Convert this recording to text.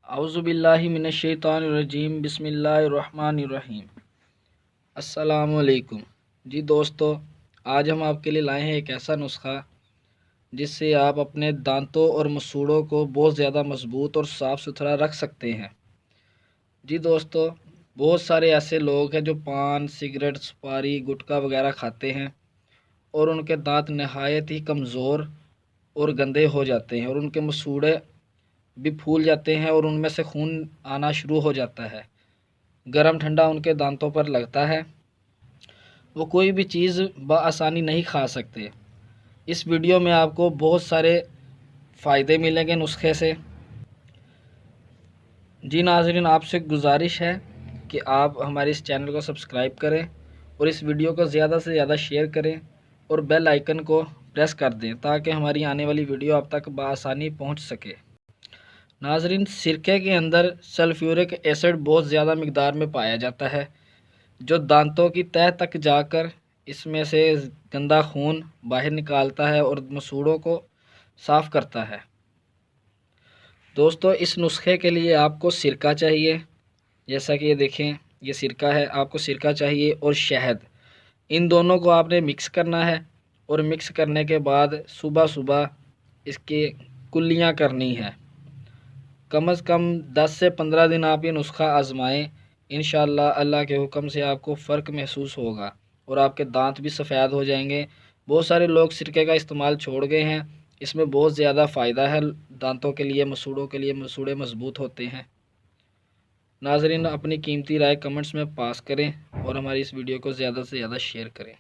औज़ुबिल्लाहि मिनश्शैतानिर्रजीम बिस्मिल्लाहिर्रहमानिर्रहीम। अस्सलामुअलैकुम। जी दोस्तों, आज हम आपके लिए लाए हैं एक ऐसा नुस्खा जिससे आप अपने दांतों और मसूड़ों को बहुत ज़्यादा मज़बूत और साफ़ सुथरा रख सकते हैं। जी दोस्तों, बहुत सारे ऐसे लोग हैं जो पान, सिगरेट, सुपारी, गुटखा वगैरह खाते हैं और उनके दांत नहायत ही कमज़ोर और गंदे हो जाते हैं और उनके मसूड़े भी फूल जाते हैं और उनमें से खून आना शुरू हो जाता है। गरम ठंडा उनके दांतों पर लगता है, वो कोई भी चीज़ बआसानी नहीं खा सकते। इस वीडियो में आपको बहुत सारे फ़ायदे मिलेंगे नुस्खे से। जी नाज़रीन, आपसे गुजारिश है कि आप हमारे इस चैनल को सब्सक्राइब करें और इस वीडियो को ज़्यादा से ज़्यादा शेयर करें और बेल आइकन को प्रेस कर दें ताकि हमारी आने वाली वीडियो आप तक बआसानी पहुंच सके। नाज़रीन, सिरके के अंदर सल्फ्यूरिक एसिड बहुत ज़्यादा मिकदार में पाया जाता है जो दांतों की तह तक जाकर इसमें से गंदा खून बाहर निकालता है और मसूड़ों को साफ़ करता है। दोस्तों, इस नुस्खे के लिए आपको सिरका चाहिए, जैसा कि ये देखें, ये सिरका है। आपको सिरका चाहिए और शहद, इन दोनों को आपने मिक्स करना है और मिक्स करने के बाद सुबह सुबह इसकी कुल्लियाँ करनी है। कम से कम 10 से 15 दिन आप ये नुस्खा आज़माएँ। इंशाअल्लाह अल्लाह के हुक्म से आपको फ़र्क महसूस होगा और आपके दांत भी सफ़ेद हो जाएंगे। बहुत सारे लोग सिरके का इस्तेमाल छोड़ गए हैं, इसमें बहुत ज़्यादा फ़ायदा है दांतों के लिए, मसूड़ों के लिए। मसूड़े मज़बूत होते हैं। नाज़रीन, अपनी कीमती राय कमेंट्स में पास करें और हमारी इस वीडियो को ज़्यादा से ज़्यादा शेयर करें।